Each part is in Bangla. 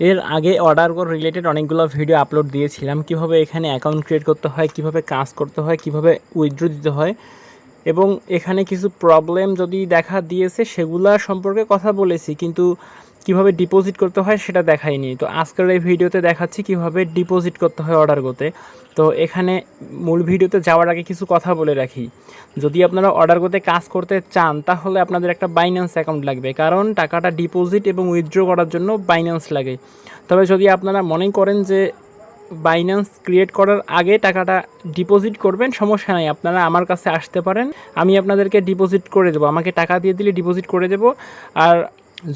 এর আগে অর্ডারগো রিলেটেড অনেকগুলো ভিডিও আপলোড দিয়েছিলাম, কিভাবে এখানে অ্যাকাউন্ট ক্রিয়েট করতে হয়, কিভাবে কাজ করতে হয়, কিভাবে উইথড্র দিতে হয়, এবং এখানে কিছু প্রবলেম যদি দেখা দিয়েছে সেগুলা সম্পর্কে কথা বলেছি, কিন্তু কিভাবে ডিপোজিট করতে হয় সেটা দেখাইনি। তো আজকের এই ভিডিওতে দেখাচ্ছি কিভাবে ডিপোজিট করতে হয় অর্ডারগোতে। তো এখানে মূল ভিডিওতে যাওয়ার আগে কিছু কথা বলে রাখি, যদি আপনারা অর্ডারগোতে কাজ করতে চান তাহলে আপনাদের একটা বাইন্যান্স অ্যাকাউন্ট লাগবে, কারণ টাকাটা ডিপোজিট এবং উইথড্র করার জন্য বাইন্যান্স লাগে। তবে যদি আপনারা মনে করেন যে বাইন্যান্স ক্রিয়েট করার আগে টাকাটা ডিপোজিট করবেন, সমস্যা নাই, আপনারা আমার কাছে আসতে পারেন, আমি আপনাদেরকে ডিপোজিট করে দেবো, আমাকে টাকা দিয়ে দিলে ডিপোজিট করে দেবো। আর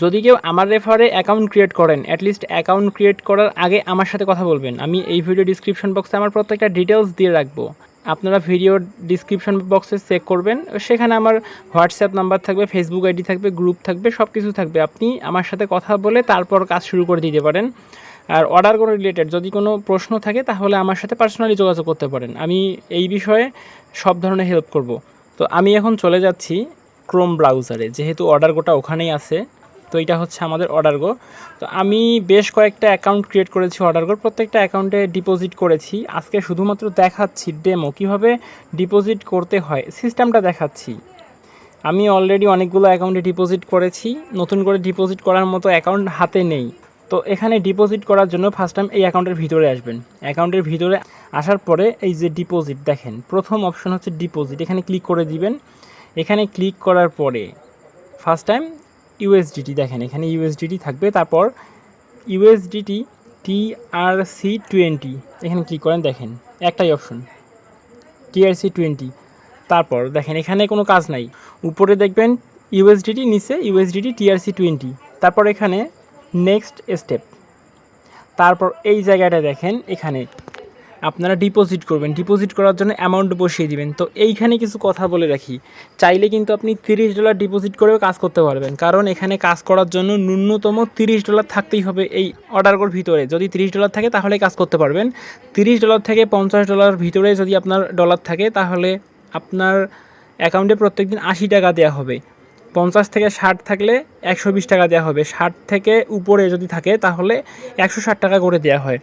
যদি কেউ আমার রেফারে অ্যাকাউন্ট ক্রিয়েট করেন, অ্যাটলিস্ট অ্যাকাউন্ট ক্রিয়েট করার আগে আমার সাথে কথা বলবেন। আমি এই ভিডিও ডিসক্রিপশন বক্সে আমার প্রত্যেকটা ডিটেলস দিয়ে রাখবো, আপনারা ভিডিও ডিসক্রিপশন বক্সে চেক করবেন, সেখানে আমার হোয়াটসঅ্যাপ নাম্বার থাকবে, ফেসবুক আইডি থাকবে, গ্রুপ থাকবে, সব কিছু থাকবে। আপনি আমার সাথে কথা বলে তারপর কাজ শুরু করে দিতে পারেন। আর অর্ডারগো রিলেটেড যদি কোনো প্রশ্ন থাকে তাহলে আমার সাথে পার্সোনালি যোগাযোগ করতে পারেন, আমি এই বিষয়ে সব ধরনের হেল্প করব। তো আমি এখন চলে যাচ্ছি ক্রোম ব্রাউজারে, যেহেতু অর্ডারগোটা ওখানেই আছে। তো এটা হচ্ছে আমাদের অর্ডারগো। তো আমি বেশ কয়েকটা অ্যাকাউন্ট ক্রিয়েট করেছি অর্ডারগোর, প্রত্যেকটা অ্যাকাউন্টে ডিপোজিট করেছি। আজকে শুধুমাত্র দেখাচ্ছি ডেমো, কীভাবে ডিপোজিট করতে হয় সিস্টেমটা দেখাচ্ছি। আমি অলরেডি অনেকগুলো অ্যাকাউন্টে ডিপোজিট করেছি, নতুন করে ডিপোজিট করার মতো অ্যাকাউন্ট হাতে নেই। তো এখানে ডিপোজিট করার জন্য ফার্স্ট টাইম এই অ্যাকাউন্টের ভিতরে আসবেন। অ্যাকাউন্টের ভিতরে আসার পরে এই যে ডিপোজিট দেখেন, প্রথম অপশন হচ্ছে ডিপোজিট, এখানে ক্লিক করে দিবেন। এখানে ক্লিক করার পরে ফার্স্ট টাইম ইউএসডিটি দেখেন, এখানে ইউএসডিটি থাকবে, তারপর ইউএসডিটি TRC20 এখানে ক্লিক করেন, দেখেন একটাই অপশন TRC20। তারপর দেখেন এখানে কোনো কাজ নাই, উপরে দেখবেন ইউএসডিটি, নিচে ইউএসডিটি TRC20, তারপর এখানে নেক্সট স্টেপ, তারপর এই জায়গাটা দেখেন, এখানে আপনারা ডিপোজিট করবেন। ডিপোজিট করার জন্য অ্যামাউন্ট বসিয়ে দিবেন। তো এইখানে কিছু কথা বলে রাখি, চাইলে কিন্তু আপনি $30 ডিপোজিট করেও কাজ করতে পারবেন, কারণ এখানে কাজ করার জন্য ন্যূনতম $30 থাকতেই হবে এই অর্ডারগোর ভিতরে। যদি $30 থাকে তাহলে কাজ করতে পারবেন। $30 থেকে $50 ভিতরে যদি আপনার ডলার থাকে তাহলে আপনার অ্যাকাউন্টে প্রত্যেকদিন $80 দেওয়া হবে। 50 থেকে 60 থাকলে 120 টাকা দেওয়া হবে। 60 থেকে উপরে যদি থাকে তাহলে 160 টাকা করে দেওয়া হয়।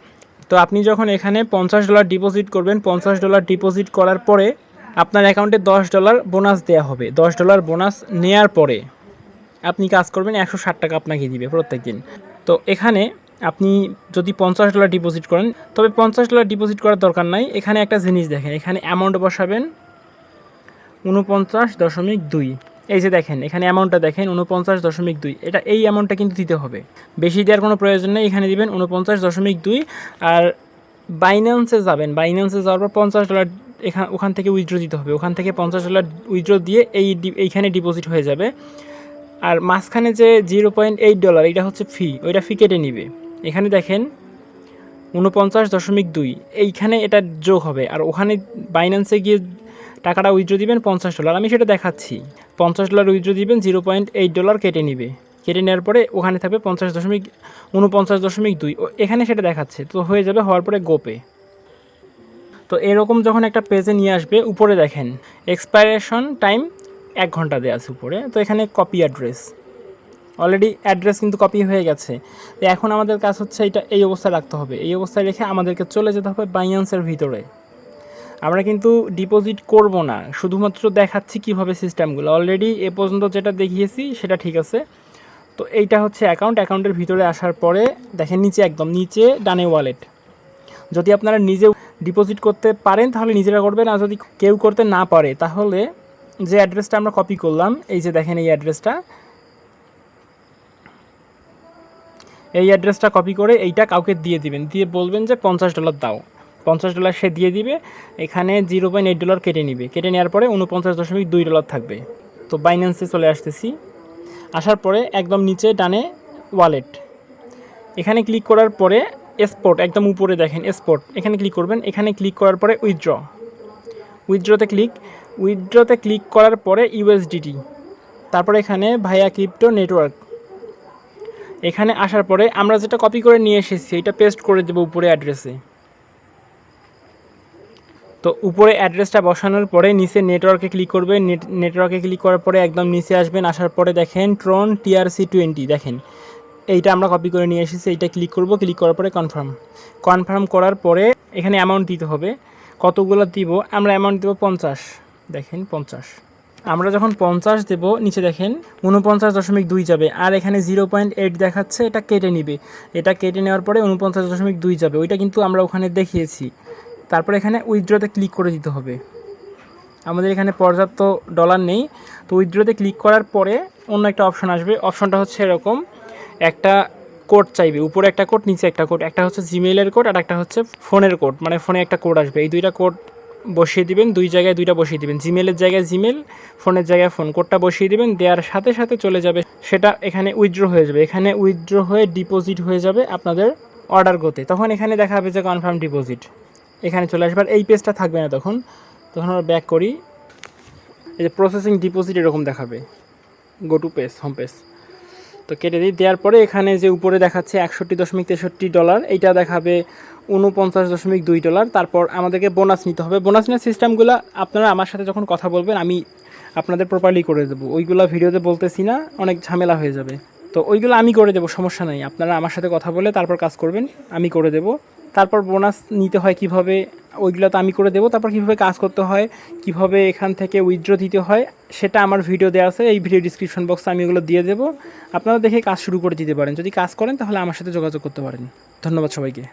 তো আপনি যখন এখানে $50 ডিপোজিট করবেন, $50 ডিপোজিট করার পরে আপনার অ্যাকাউন্টে $10 বোনাস দেওয়া হবে। $10 বোনাস নেয়ার পরে আপনি কাজ করবেন, 160 টাকা আপনাকে দিবে প্রত্যেক দিন। তো এখানে আপনি যদি $50 ডিপোজিট করেন, তবে $50 ডিপোজিট করার দরকার নাই। এখানে একটা জিনিস দেখেন, এখানে অ্যামাউন্ট বসাবেন 49.2। এই যে দেখেন এখানে অ্যামাউন্টটা দেখেন 49.2, এটা এই অ্যামাউন্টটা কিন্তু দিতে হবে, বেশি দেওয়ার কোনো প্রয়োজন নেই। এখানে দিবেন 49.2। আর বাইন্যান্সে যাবেন, বাইন্যান্সে যাওয়ার পর $50 ওখান থেকে উইথড্র দিতে হবে। ওখান থেকে $50 উইথড্র দিয়ে এইখানে ডিপোজিট হয়ে যাবে। আর মাঝখানে যে $0.8 এটা হচ্ছে ফি, ওইটা ফি কেটে নিবে। এখানে দেখেন 49.2, এইখানে এটা যোগ হবে। আর ওখানে বাইন্যান্সে গিয়ে টাকাটা উইথড্র দিবেন $50, আমি সেটা দেখাচ্ছি। $50 উইথড্র দিবেন, $0.8 কেটে নিবে। কেটে নেওয়ার পরে ওখানে থাকবে 49.2, এখানে সেটা দেখাচ্ছে। তো হয়ে যাবে, হওয়ার পরে গোপে। তো এরকম যখন একটা পেজে নিয়ে আসবে, উপরে দেখেন এক্সপায়ারেশন টাইম 1 ঘন্টা দেওয়া আছে উপরে। তো এখানে কপি অ্যাড্রেস, অলরেডি অ্যাড্রেস কিন্তু কপি হয়ে গেছে। তো এখন আমাদের কাজ হচ্ছে এটা এই অবস্থায় রাখতে হবে। এই অবস্থায় রেখে আমাদেরকে চলে যেতে হবে বাইন্যান্সের ভিতরে। আমরা কিন্তু ডিপোজিট করব না, শুধুমাত্র দেখাচ্ছি কিভাবে সিস্টেমগুলো। অলরেডি এ পর্যন্ত যেটা দেখিয়েছি সেটা ঠিক আছে। তো এইটা হচ্ছে অ্যাকাউন্টের ভিতরে আসার পরে দেখেন নিচে, একদম নিচে ডানে ওয়ালেট। যদি আপনারা নিজে ডিপোজিট করতে পারেন তাহলে নিজেরা করবেন, আর যদি কেউ করতে না পারে তাহলে যে অ্যাড্রেসটা আমরা কপি করলাম, এই যে দেখেন এই অ্যাড্রেসটা কপি করে এইটা কাউকে দিয়ে দিবেন, দিয়ে বলবেন যে $50 দাও। $50 সে দিয়ে দিবে। এখানে $0.8 কেটে নিবে। কেটে নেওয়ার পরে $49.2 থাকবে। তো বাইন্যান্সে চলে আসতেছি। আসার পরে একদম নিচে ডানে ওয়ালেট, এখানে ক্লিক করার পরে এক্সপোর্ট, একদম উপরে দেখেন এক্সপোর্ট, এখানে ক্লিক করবেন। এখানে ক্লিক করার পরে উইথড্রতে ক্লিক করার পরে ইউএসডিটি, তারপরে এখানে ভাইয়া ক্রিপ্টো নেটওয়ার্ক। এখানে আসার পরে আমরা যেটা কপি করে নিয়ে এসেছি এটা পেস্ট করে দেবো উপরে অ্যাড্রেসে। তো উপরে অ্যাড্রেসটা বসানোর পরে নিচে নেটওয়ার্কে ক্লিক করবেন। নেটওয়ার্কে ক্লিক করার পরে একদম নিচে আসবেন। আসার পরে দেখেন ট্রন TRC20, দেখেন এইটা আমরা কপি করে নিয়ে এসেছি, এইটা ক্লিক করব, ক্লিক করার পরে কনফার্ম করার পরে এখানে অ্যামাউন্ট দিতে হবে। কতগুলো দিব আমরা? অ্যামাউন্ট দেবো 50। দেখেন 50, আমরা যখন 50 দেব নিচে দেখেন 49.2 যাবে, আর এখানে 0.8 দেখাচ্ছে, এটা কেটে নিবে। এটা কেটে নেওয়ার পরে 49.2 যাবে, ওইটা কিন্তু আমরা ওখানে দেখিয়েছি। তারপরে এখানে উইথড্রতে ক্লিক করে দিতে হবে। আমাদের এখানে পর্যাপ্ত ডলার নেই, তো উইথড্রতে ক্লিক করার পরে অন্য একটা অপশন আসবে। অপশনটা হচ্ছে এরকম, একটা কোড চাইবে, উপরে একটা কোড, নিচে একটা কোড। একটা হচ্ছে জিমেইলের কোড আর একটা হচ্ছে ফোনের কোড, মানে ফোনে একটা কোড আসবে। এই দুইটা কোড বসিয়ে দিবেন, দুই জায়গায় দুইটা বসিয়ে দিবেন, জিমেলের জায়গায় জিমেল, ফোনের জায়গায় ফোন। কোডটা বসিয়ে দিবেন, দেওয়ার সাথে সাথে চলে যাবে, সেটা এখানে উইথড্র হয়ে যাবে। এখানে উইথড্র হয়ে ডিপোজিট হয়ে যাবে আপনাদের অর্ডারগোতে। তখন এখানে দেখা হবে যে কনফার্ম ডিপোজিট, এখানে চলে আসবে। আর এই পেজটা থাকবে না তখন আমরা ব্যাক করি, এই যে প্রসেসিং ডিপোজিট এরকম দেখাবে, go to page, home page. তো কেটে দিই, দেওয়ার পরে এখানে যে উপরে দেখাচ্ছে $61.63, এইটা দেখাবে $49.2। তারপর আমাদেরকে বোনাস নিতে হবে। বোনাস নেওয়ার সিস্টেমগুলো আপনারা আমার সাথে যখন কথা বলবেন আমি আপনাদের প্রপারলি করে দেবো। ওইগুলো ভিডিওতে বলতেছি না, অনেক ঝামেলা হয়ে যাবে। তো ওইগুলো আমি করে দেবো, সমস্যা নেই। আপনারা আমার সাথে কথা বলে তারপর কাজ করবেন, আমি করে দেবো। তারপর বোনাস নিতে হয় কিভাবে, ওইগুলো তো আমি করে দেবো। তারপর কীভাবে কাজ করতে হয়, কিভাবে এখান থেকে উইথড্র দিতে হয়, সেটা আমার ভিডিও দেওয়া আছে, এই ভিডিও ডিসক্রিপশন বক্সে আমি ওগুলো দিয়ে দেবো। আপনারা দেখে কাজ শুরু করে দিতে পারেন। যদি কাজ করেন তাহলে আমার সাথে যোগাযোগ করতে পারেন। ধন্যবাদ সবাইকে।